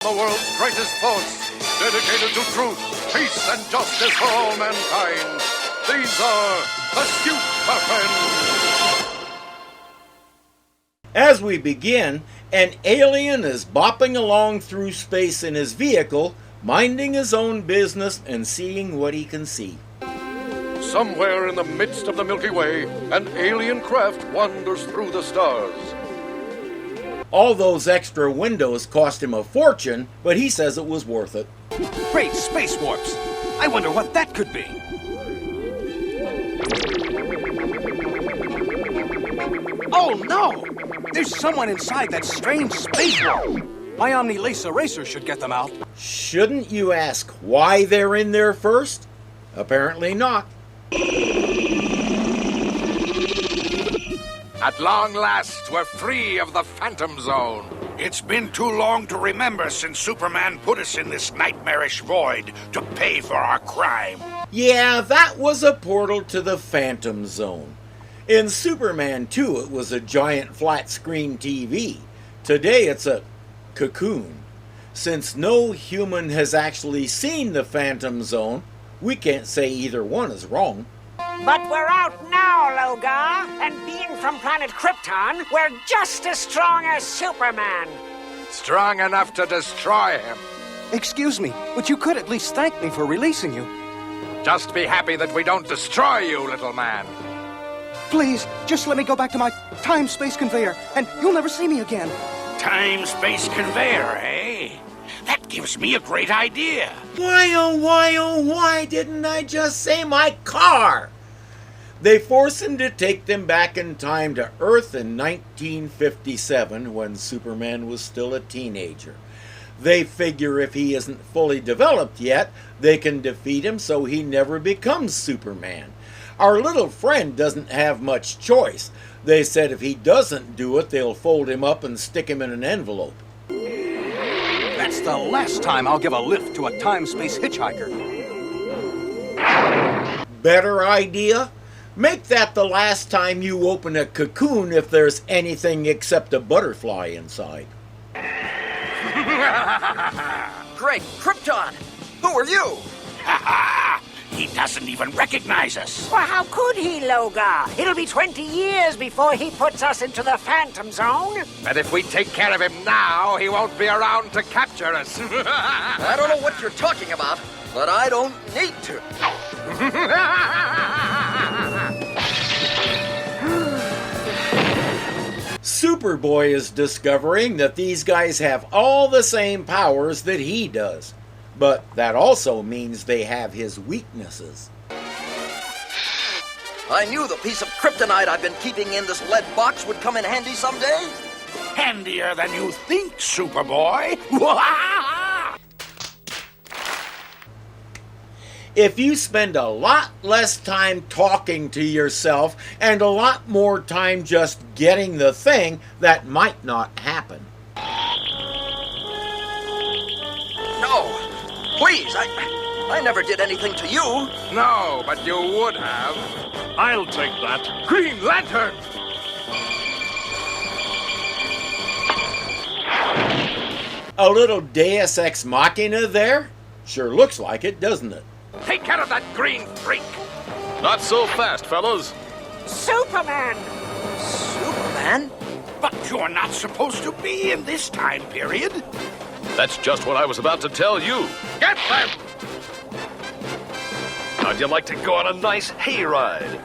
The world's greatest force, dedicated to truth, peace, and justice for all mankind. These are the Super-Friends. As we begin, an alien is bopping along through space in his vehicle, minding his own business and seeing what he can see. Somewhere in the midst of the Milky Way, an alien craft wanders through the stars. All those extra windows cost him a fortune, but he says it was worth it. Great space warps! I wonder what that could be. Oh no! There's someone inside that strange space warp. My Omni-Lace Eraser should get them out. Shouldn't you ask why they're in there first? Apparently not. At long last, we're free of the Phantom Zone. It's been too long to remember since Superman put us in this nightmarish void to pay for our crime. Yeah, that was a portal to the Phantom Zone. In Superman 2, it was a giant flat-screen TV. Today, it's a cocoon. Since no human has actually seen the Phantom Zone, we can't say either one is wrong. But we're out now, Logar, and being from planet Krypton, we're just as strong as Superman. Strong enough to destroy him. Excuse me, but you could at least thank me for releasing you. Just be happy that we don't destroy you, little man. Please, just let me go back to my time-space conveyor, and you'll never see me again. Time-space conveyor, eh? That gives me a great idea. Why didn't I just say my car? They force him to take them back in time to Earth in 1957 when Superman was still a teenager. They figure if he isn't fully developed yet, they can defeat him so he never becomes Superman. Our little friend doesn't have much choice. They said if he doesn't do it, they'll fold him up and stick him in an envelope. That's the last time I'll give a lift to a time-space hitchhiker. Better idea? Make that the last time you open a cocoon if there's anything except a butterfly inside. Great, Krypton! Who are you? He doesn't even recognize us. Well, how could he, Logar? It'll be 20 years before he puts us into the Phantom Zone. But if we take care of him now, he won't be around to capture us. I don't know what you're talking about, but I don't need to. Superboy is discovering that these guys have all the same powers that he does. But that also means they have his weaknesses. I knew the piece of kryptonite I've been keeping in this lead box would come in handy someday. Handier than you think, Superboy. If you spend a lot less time talking to yourself and a lot more time just getting the thing, that might not happen. No, please, I never did anything to you. No, but you would have. I'll take that. Green Lantern! A little Deus Ex Machina there? Sure looks like it, doesn't it? Take care of that green freak! Not so fast, fellas. Superman! Superman? But you're not supposed to be in this time period. That's just what I was about to tell you. Get them! How'd you like to go on a nice hayride?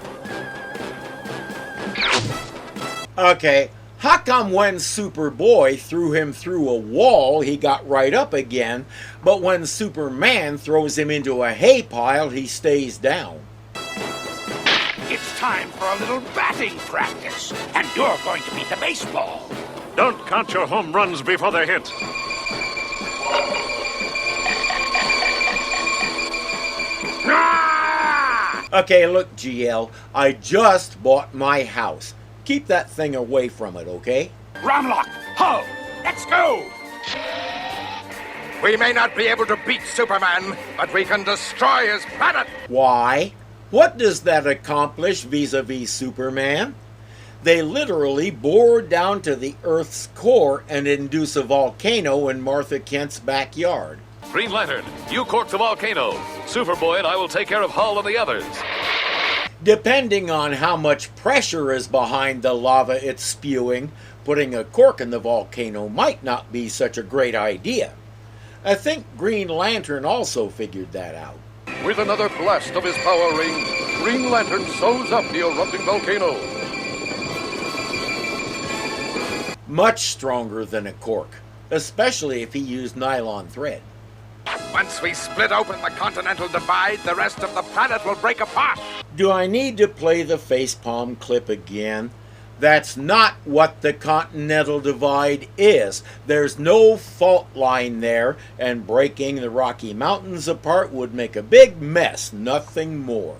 Okay, how come when Superboy threw him through a wall, he got right up again, but when Superman throws him into a hay pile, he stays down? It's time for a little batting practice, and you're going to beat the baseball. Don't count your home runs before they're hit. Okay, look, GL, I just bought my house. Keep that thing away from it, okay? Romlock, ho! Let's go! We may not be able to beat Superman, but we can destroy his planet! Why? What does that accomplish vis-a-vis Superman? They literally bore down to the Earth's core and induce a volcano in Martha Kent's backyard. Green Lantern, you cork the volcano. Superboy and I will take care of Hull and the others. Depending on how much pressure is behind the lava it's spewing, putting a cork in the volcano might not be such a great idea. I think Green Lantern also figured that out. With another blast of his power ring, Green Lantern sews up the erupting volcano. Much stronger than a cork, especially if he used nylon thread. Once we split open the continental divide, the rest of the planet will break apart. Do I need to play the facepalm clip again? That's not what the continental divide is. There's no fault line there, and breaking the Rocky Mountains apart would make a big mess, nothing more.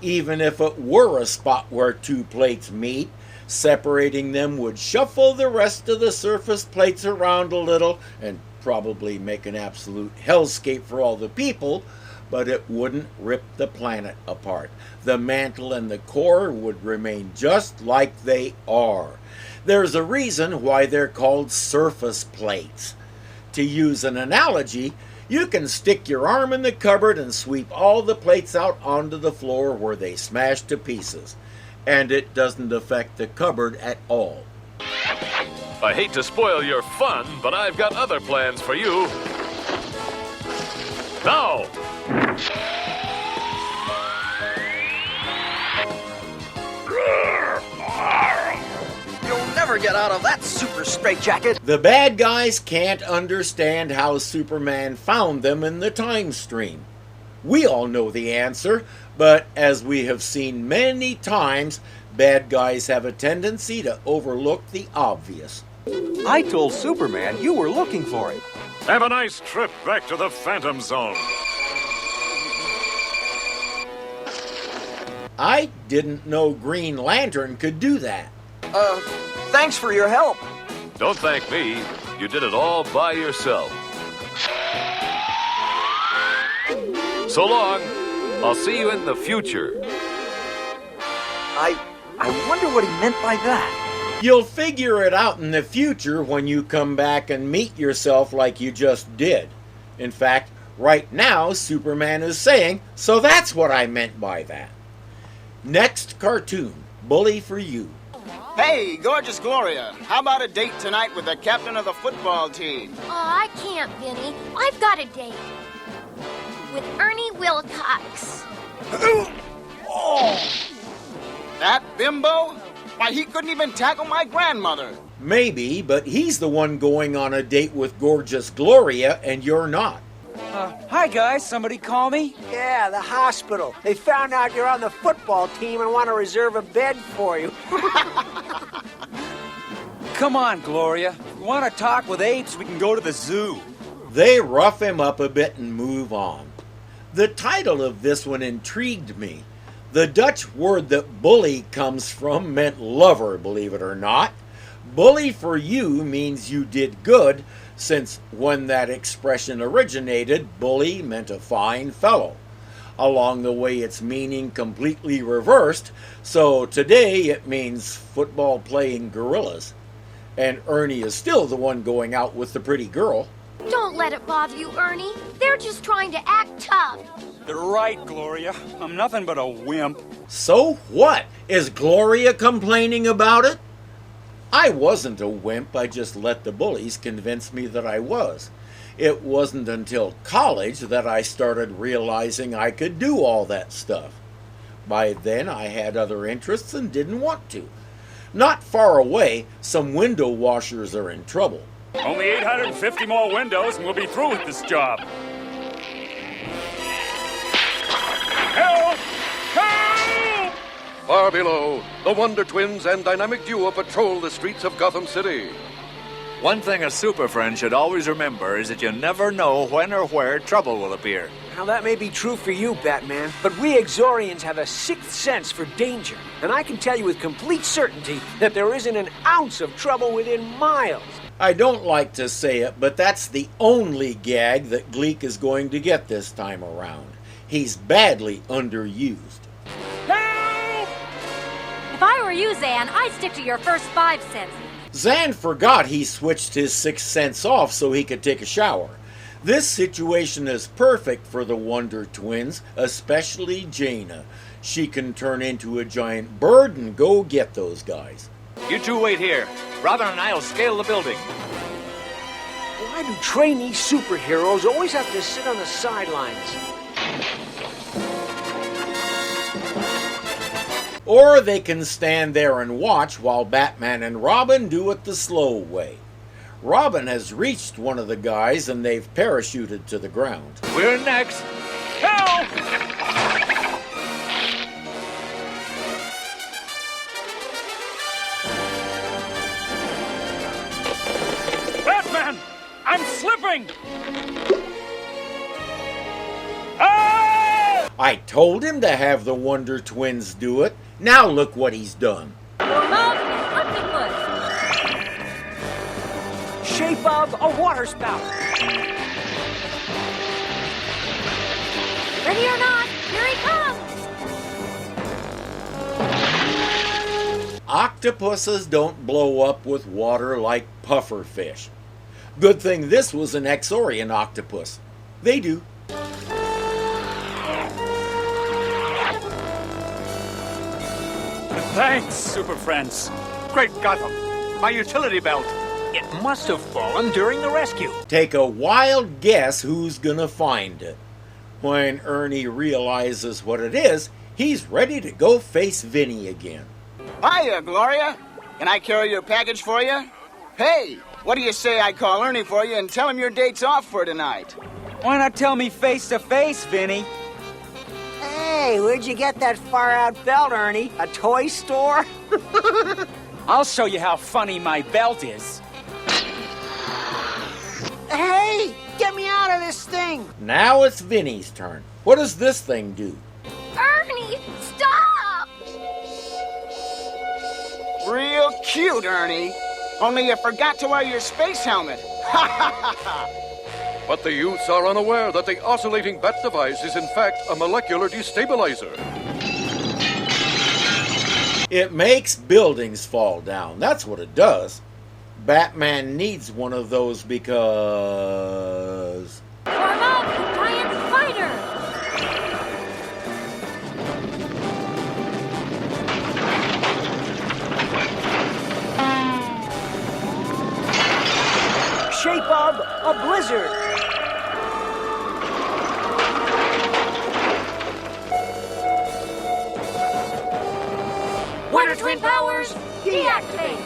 Even if it were a spot where two plates meet, separating them would shuffle the rest of the surface plates around a little and probably make an absolute hellscape for all the people, but it wouldn't rip the planet apart. The mantle and the core would remain just like they are. There's a reason why they're called surface plates. To use an analogy, you can stick your arm in the cupboard and sweep all the plates out onto the floor where they smash to pieces, and it doesn't affect the cupboard at all. I hate to spoil your fun, but I've got other plans for you. Now! You'll never get out of that super straitjacket. The bad guys can't understand how Superman found them in the time stream. We all know the answer, but as we have seen many times, bad guys have a tendency to overlook the obvious. I told Superman you were looking for him. Have a nice trip back to the Phantom Zone. I didn't know Green Lantern could do that. Thanks for your help. Don't thank me. You did it all by yourself. So long. I'll see you in the future. I wonder what he meant by that. You'll figure it out in the future when you come back and meet yourself like you just did. In fact, right now, Superman is saying, so that's what I meant by that. Next cartoon, Bully for You. Hey, gorgeous Gloria, how about a date tonight with the captain of the football team? Oh, I can't, Vinny. I've got a date. With Ernie Wilcox. That bimbo? Why, he couldn't even tackle my grandmother. Maybe, but he's the one going on a date with gorgeous Gloria, and you're not. Hi, guys. Somebody call me? Yeah, the hospital. They found out you're on the football team and want to reserve a bed for you. Come on, Gloria. If you want to talk with apes, we can go to the zoo. They rough him up a bit and move on. The title of this one intrigued me. The Dutch word that bully comes from meant lover, believe it or not. Bully for you means you did good, since when that expression originated, bully meant a fine fellow. Along the way, its meaning completely reversed, so today it means football-playing gorillas. And Ernie is still the one going out with the pretty girl. Don't let it bother you, Ernie. They're just trying to act tough. You're right, Gloria. I'm nothing but a wimp. So what? Is Gloria complaining about it? I wasn't a wimp, I just let the bullies convince me that I was. It wasn't until college that I started realizing I could do all that stuff. By then I had other interests and didn't want to. Not far away, some window washers are in trouble. Only 850 more windows and we'll be through with this job. Help! Help! Far below, the Wonder Twins and Dynamic Duo patrol the streets of Gotham City. One thing a super friend should always remember is that you never know when or where trouble will appear. Now, that may be true for you, Batman, but we Exorians have a sixth sense for danger. And I can tell you with complete certainty that there isn't an ounce of trouble within miles. I don't like to say it, but that's the only gag that Gleek is going to get this time around. He's badly underused. If I were for you, Zan. I'd stick to your first 5 cents. Zan forgot he switched his 6 cents off so he could take a shower. This situation is perfect for the Wonder Twins, especially Jaina. She can turn into a giant bird and go get those guys. You two wait here. Robin and I'll scale the building. Why do trainee superheroes always have to sit on the sidelines? Or they can stand there and watch while Batman and Robin do it the slow way. Robin has reached one of the guys and they've parachuted to the ground. We're next. Help! Batman! I'm slipping! Ah! I told him to have the Wonder Twins do it. Now look what he's done. Shape of a water spout. Ready or not, here he comes! Octopuses don't blow up with water like puffer fish. Good thing this was an Exorian octopus. They do. Thanks, Super Friends. Great Gotham. My utility belt. It must have fallen during the rescue. Take a wild guess who's gonna find it. When Ernie realizes what it is, he's ready to go face Vinny again. Hiya, Gloria. Can I carry your package for you? Hey, what do you say I call Ernie for you and tell him your date's off for tonight? Why not tell me face to face, Vinny? Hey, where'd you get that far-out belt, Ernie? A toy store? I'll show you how funny my belt is. Hey, get me out of this thing! Now it's Vinny's turn. What does this thing do? Ernie, stop! Real cute, Ernie. Only you forgot to wear your space helmet. Ha ha ha ha! But the youths are unaware that the oscillating bat device is in fact a molecular destabilizer. It makes buildings fall down. That's what it does. Batman needs one of those because... Form up, giant fighter! Shape of a blizzard. Wonder Twin powers, deactivate!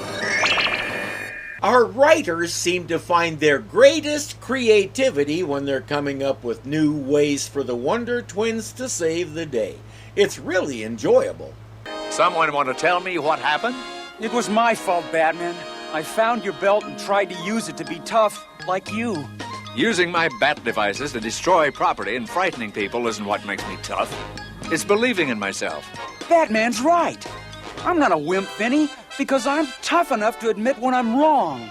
Our writers seem to find their greatest creativity when they're coming up with new ways for the Wonder Twins to save the day. It's really enjoyable. Someone want to tell me what happened? It was my fault, Batman. I found your belt and tried to use it to be tough, like you. Using my bat devices to destroy property and frightening people isn't what makes me tough. It's believing in myself. Batman's right. I'm not a wimp, Vinny, because I'm tough enough to admit when I'm wrong.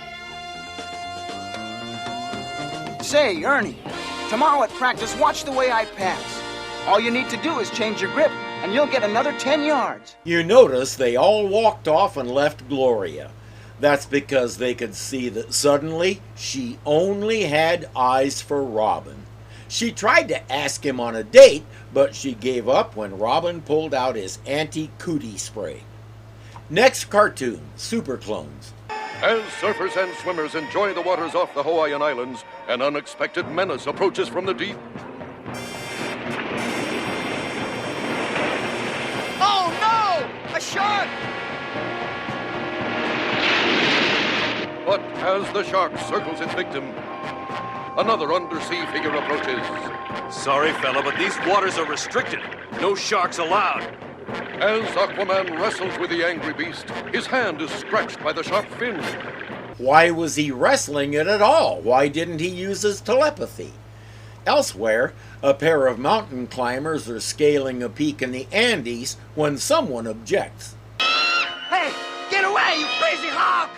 Say, Ernie, tomorrow at practice, watch the way I pass. All you need to do is change your grip, and you'll get another 10 yards. You notice they all walked off and left Gloria. That's because they could see that suddenly she only had eyes for Robin. She tried to ask him on a date, but she gave up when Robin pulled out his anti-cootie spray. Next cartoon, Super Clones. As surfers and swimmers enjoy the waters off the Hawaiian Islands, an unexpected menace approaches from the deep. Oh, no! A shark! But as the shark circles its victim, another undersea figure approaches. Sorry, fella, but these waters are restricted. No sharks allowed. As Aquaman wrestles with the angry beast, his hand is scratched by the sharp fin. Why was he wrestling it at all? Why didn't he use his telepathy? Elsewhere, a pair of mountain climbers are scaling a peak in the Andes when someone objects. Hey, get away, you crazy hawk!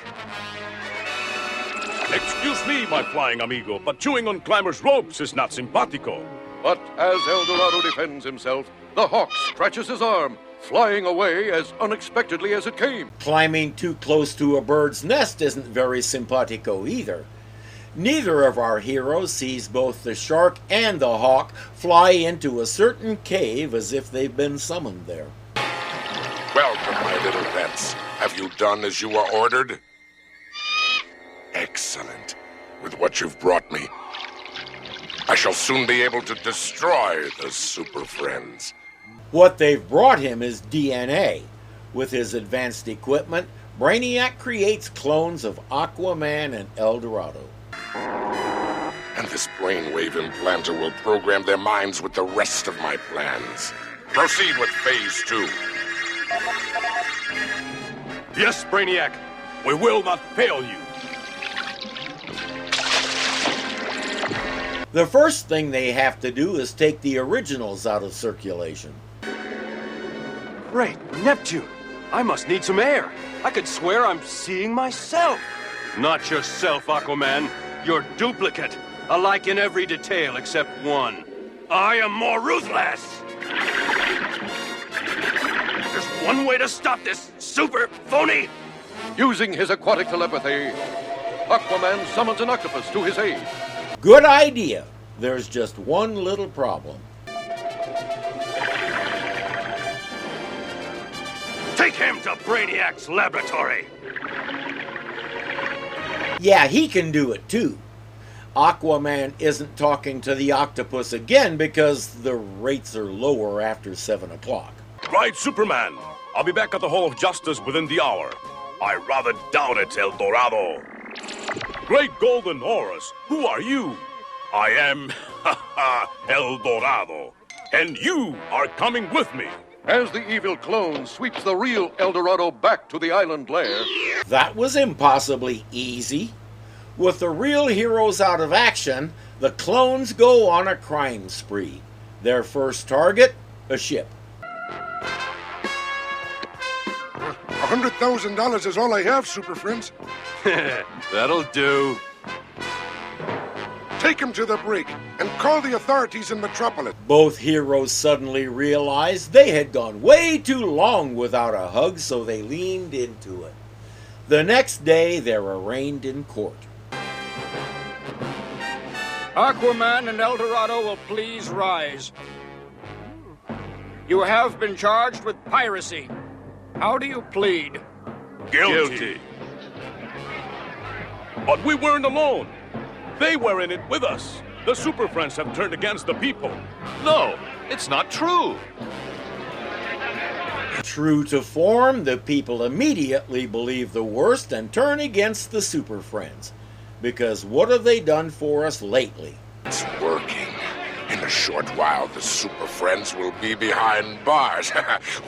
Excuse me, my flying amigo, but chewing on climbers' ropes is not simpatico. But as El Dorado defends himself, the hawk scratches his arm, flying away as unexpectedly as it came. Climbing too close to a bird's nest isn't very simpatico either. Neither of our heroes sees both the shark and the hawk fly into a certain cave as if they've been summoned there. Welcome, my little pets. Have you done as you were ordered? Excellent. With what you've brought me, I shall soon be able to destroy the Super Friends. What they've brought him is DNA. With his advanced equipment, Brainiac creates clones of Aquaman and El Dorado. And this brainwave implanter will program their minds with the rest of my plans. Proceed with Phase 2. Yes, Brainiac. We will not fail you. The first thing they have to do is take the originals out of circulation. Great Neptune! I must need some air. I could swear I'm seeing myself. Not yourself, Aquaman. Your duplicate. Alike in every detail except one. I am more ruthless! There's one way to stop this super phony! Using his aquatic telepathy, Aquaman summons an octopus to his aid. Good idea. There's just one little problem. Take him to Brainiac's laboratory! Yeah, he can do it too. Aquaman isn't talking to the octopus again because the rates are lower after 7 o'clock. Right, Superman. I'll be back at the Hall of Justice within the hour. I rather doubt it, El Dorado. Great Golden Horus, who are you? I am, El Dorado. And you are coming with me. As the evil clone sweeps the real El Dorado back to the island lair. That was impossibly easy. With the real heroes out of action, the clones go on a crime spree. Their first target, a ship. $100,000 is all I have, Super Friends. That'll do. Take him to the brig and call the authorities in Metropolis. Both heroes suddenly realized they had gone way too long without a hug, so they leaned into it. The next day, they're arraigned in court. Aquaman and El Dorado will please rise. You have been charged with piracy. How do you plead? Guilty. But we weren't alone. They were in it with us. The Super Friends have turned against the people. No, it's not true. True to form, the people immediately believe the worst and turn against the Super Friends. Because what have they done for us lately? It's working. In a short while, the Super Friends will be behind bars.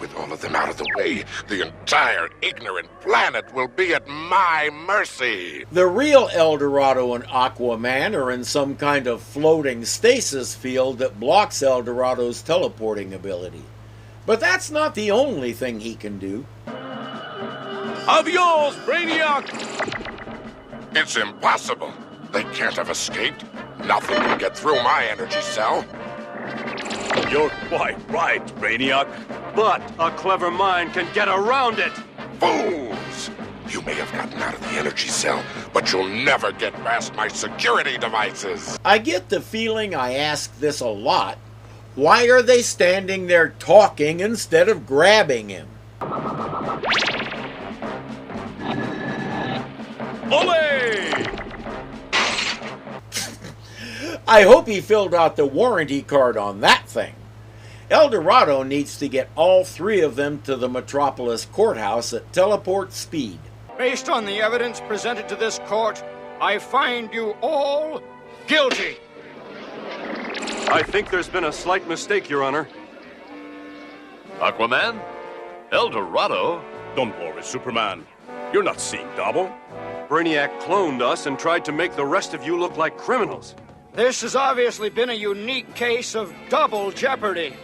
With all of them out of the way, the entire ignorant planet will be at my mercy. The real El Dorado and Aquaman are in some kind of floating stasis field that blocks El Dorado's teleporting ability. But that's not the only thing he can do. Adios, Brainiac! It's impossible. They can't have escaped. Nothing can get through my energy cell. You're quite right, Brainiac. But a clever mind can get around it. Fools! You may have gotten out of the energy cell, but you'll never get past my security devices. I get the feeling I ask this a lot. Why are they standing there talking instead of grabbing him? Olé! I hope he filled out the warranty card on that thing. El Dorado needs to get all 3 of them to the Metropolis courthouse at teleport speed. Based on the evidence presented to this court, I find you all guilty. I think there's been a slight mistake, Your Honor. Aquaman? El Dorado? Don't worry, Superman. You're not seeing double. Brainiac cloned us and tried to make the rest of you look like criminals. This has obviously been a unique case of double jeopardy.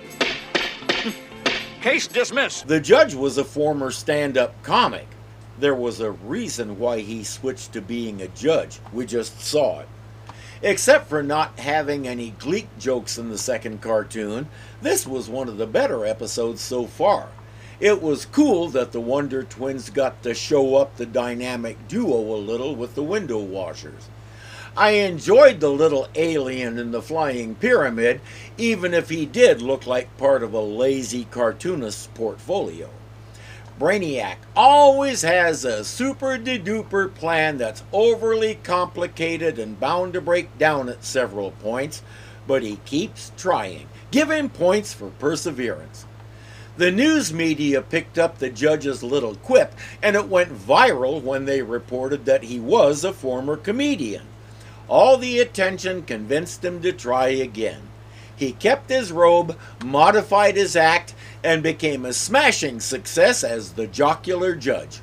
Case dismissed. The judge was a former stand-up comic. There was a reason why he switched to being a judge. We just saw it. Except for not having any Gleek jokes in the second cartoon, this was one of the better episodes so far. It was cool that the Wonder Twins got to show up the dynamic duo a little with the window washers. I enjoyed the little alien in the flying pyramid, even if he did look like part of a lazy cartoonist's portfolio. Brainiac always has a super-de-duper plan that's overly complicated and bound to break down at several points, but he keeps trying. Give him points for perseverance. The news media picked up the judge's little quip, and it went viral when they reported that he was a former comedian. All the attention convinced him to try again. He kept his robe, modified his act, and became a smashing success as the jocular judge.